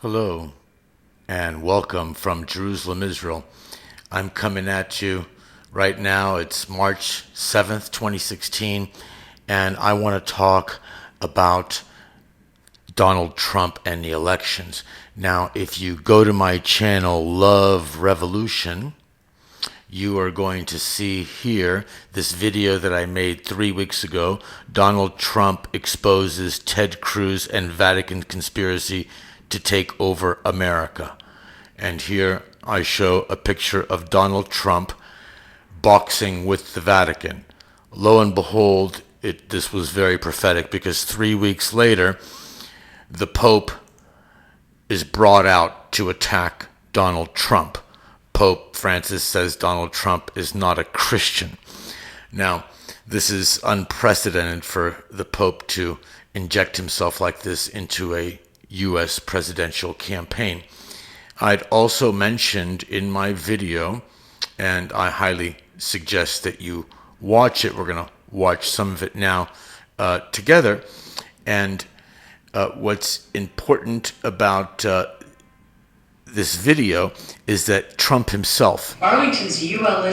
Hello and welcome from Jerusalem, Israel. I'm coming at you right now. It's March 7th, 2016, and I want to talk about Donald Trump and the elections. Now, if you go to my channel, Love Revolution, you are going to see here this video that I made 3 weeks ago. Donald Trump exposes Ted Cruz and Vatican conspiracy to take over America. And here I show a picture of Donald Trump boxing with the Vatican. Lo and behold, this was very prophetic, because 3 weeks later, the Pope is brought out to attack Donald Trump. Pope Francis says Donald Trump is not a Christian. Now, this is unprecedented for the Pope to inject himself like this into a U.S. presidential campaign. I'd also mentioned in my video, and I highly suggest that you watch it. We're going to watch some of it now together. And what's important about this video is that Trump himself, Arlington's UL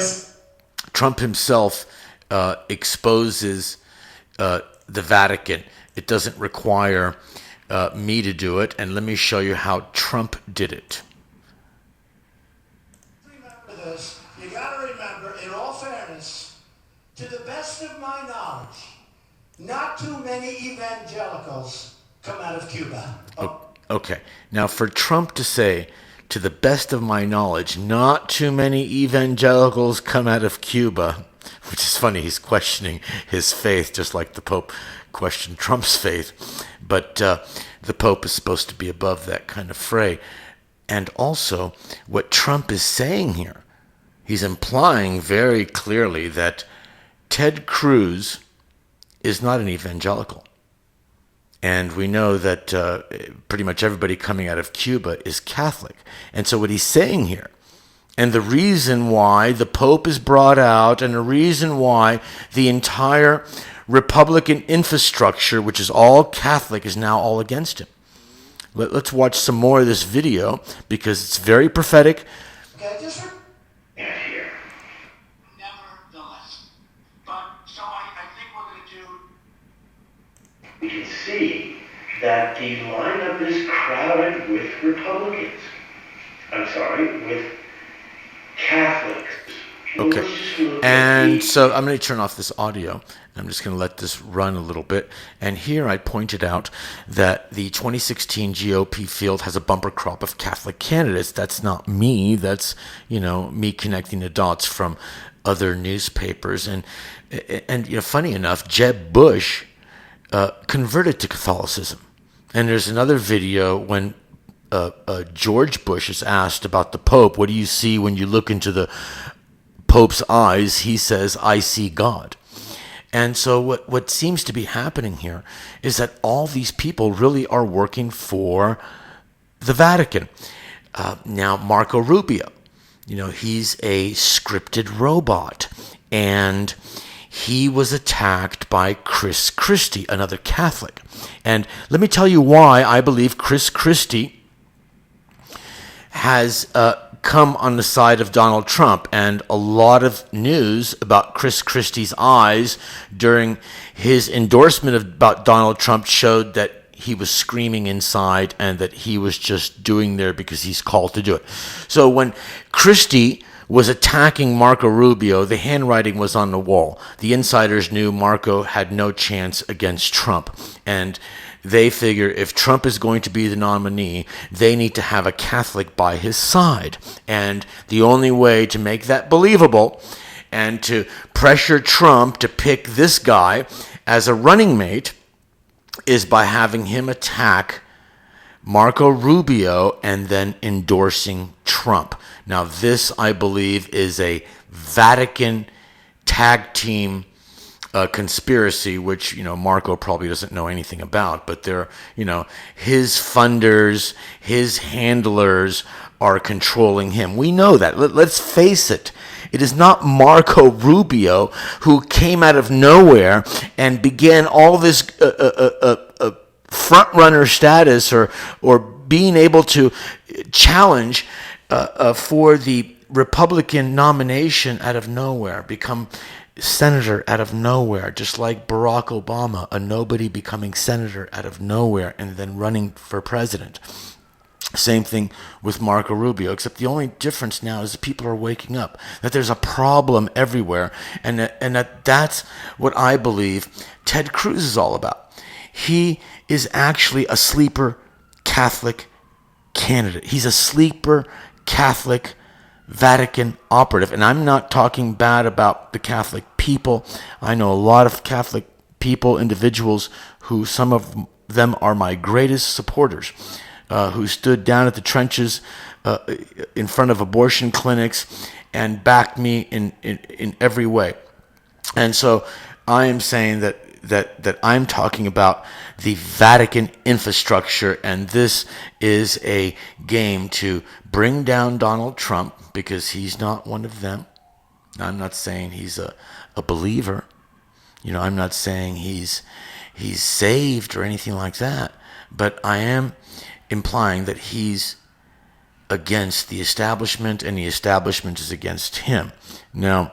Trump himself exposes the Vatican. It doesn't require me to do it, and let me show you how Trump did it. Remember this. You got to remember, in all fairness, to the best of my knowledge, not too many evangelicals come out of Cuba. Okay, now for Trump to say, to the best of my knowledge, not too many evangelicals come out of Cuba, which is funny, he's questioning his faith, just like the Pope questioned Trump's faith. But the Pope is supposed to be above that kind of fray. And also, what Trump is saying here, he's implying very clearly that Ted Cruz is not an evangelical. And we know that pretty much everybody coming out of Cuba is Catholic. And so what he's saying here, and the reason why the Pope is brought out, and the reason why the entire Republican infrastructure, which is all Catholic, is now all against him. Let's watch some more of this video, because it's very prophetic. Okay, just here. Nevertheless. But, so I think we're going to do... We can see that the lineup is crowded with Republicans. With Catholics. Okay, and so I'm going to turn off this audio. I'm just going to let this run a little bit. And here I pointed out that the 2016 GOP field has a bumper crop of Catholic candidates. That's not me. That's, me connecting the dots from other newspapers. And funny enough, Jeb Bush converted to Catholicism. And there's another video when George Bush is asked about the Pope. What do you see when you look into the Pope's eyes? He says, I see God. And so what seems to be happening here is that all these people really are working for the Vatican. Now, Marco Rubio, he's a scripted robot, and he was attacked by Chris Christi, another Catholic. And let me tell you why I believe Chris Christi has come on the side of Donald Trump. And a lot of news about Chris Christie's eyes during his endorsement about Donald Trump showed that he was screaming inside, and that he was just doing there because he's called to do it. So when Christie was attacking Marco Rubio, the handwriting was on the wall. The insiders knew Marco had no chance against Trump, and they figure if Trump is going to be the nominee, they need to have a Catholic by his side. And the only way to make that believable and to pressure Trump to pick this guy as a running mate is by having him attack Marco Rubio and then endorsing Trump. Now, this, I believe, is a Vatican tag team conspiracy, which, Marco probably doesn't know anything about, but they're, his funders, his handlers are controlling him. We know that. Let's face it. It is not Marco Rubio who came out of nowhere and began all this front runner status or being able to challenge for the Republican nomination out of nowhere, become senator out of nowhere, just like Barack Obama, a nobody becoming senator out of nowhere and then running for president. Same thing with Marco Rubio, except the only difference now is that people are waking up, that there's a problem everywhere, and that's what I believe Ted Cruz is all about. He is actually a sleeper Catholic candidate. He's a sleeper Catholic Vatican operative. And I'm not talking bad about the Catholic people. I know a lot of Catholic people, individuals, who some of them are my greatest supporters, who stood down at the trenches in front of abortion clinics and backed me in every way. And so I am saying that I'm talking about the Vatican infrastructure, and this is a game to bring down Donald Trump because he's not one of them. I'm not saying he's a believer. I'm not saying he's saved or anything like that, but I am implying that he's against the establishment and the establishment is against him. Now,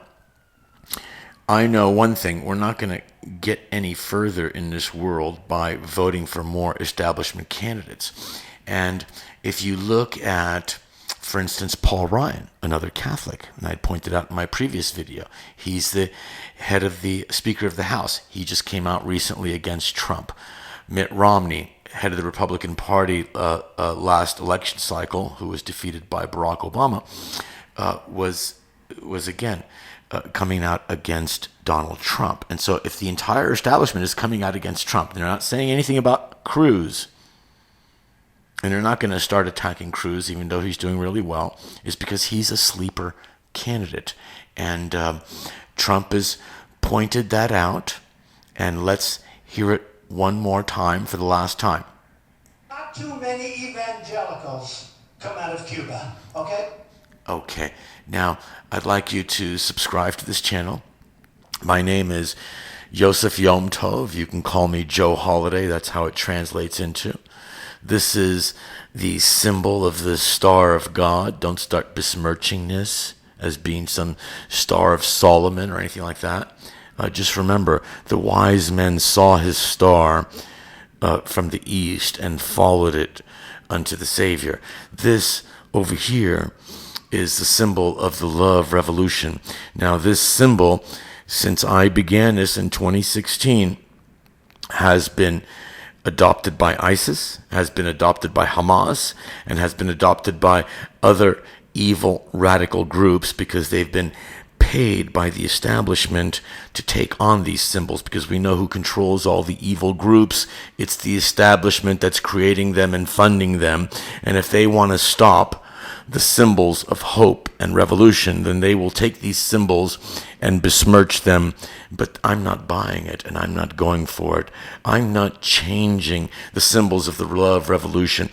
I know one thing: we're not going to get any further in this world by voting for more establishment candidates. And if you look at, for instance, Paul Ryan, another Catholic, and I pointed out in my previous video, he's the head of the Speaker of the House. He just came out recently against Trump. Mitt Romney, head of the Republican Party last election cycle, who was defeated by Barack Obama, was again coming out against Donald Trump. And so if the entire establishment is coming out against Trump, they're not saying anything about Cruz, and they're not going to start attacking Cruz, even though he's doing really well, is because he's a sleeper candidate. And Trump has pointed that out, and let's hear it one more time for the last time. Not too many evangelicals come out of Cuba, okay? Okay, now I'd like you to subscribe to this channel. My name is Yosef Yom Tov. You can call me Joe Holiday. That's how it translates into. This is the symbol of the Star of God. Don't start besmirching this as being some Star of Solomon or anything like that. Just remember, the wise men saw his star from the east and followed it unto the Savior. This over here is the symbol of the love revolution. Now, this symbol, since I began this in 2016, has been adopted by ISIS, has been adopted by Hamas, and has been adopted by other evil radical groups because they've been paid by the establishment to take on these symbols, because we know who controls all the evil groups. It's the establishment that's creating them and funding them. And if they want to stop the symbols of hope and revolution, then they will take these symbols and besmirch them. But I'm not buying it, and I'm not going for it. I'm not changing the symbols of the love revolution.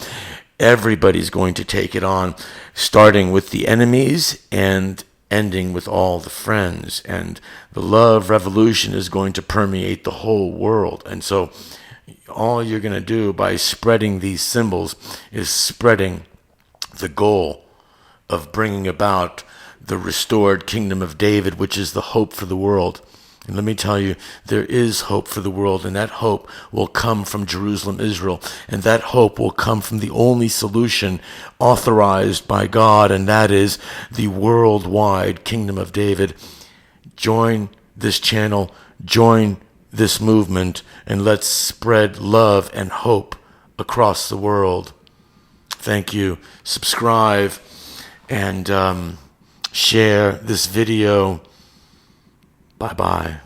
Everybody's going to take it on, starting with the enemies and ending with all the friends. And the love revolution is going to permeate the whole world. And so all you're going to do by spreading these symbols is spreading the goal of bringing about the restored kingdom of David, which is the hope for the world. And let me tell you, there is hope for the world, and that hope will come from Jerusalem, Israel, and that hope will come from the only solution authorized by God, and that is the worldwide kingdom of David. Join this channel, join this movement, and let's spread love and hope across the world. Thank you. Subscribe and share this video. Bye-bye.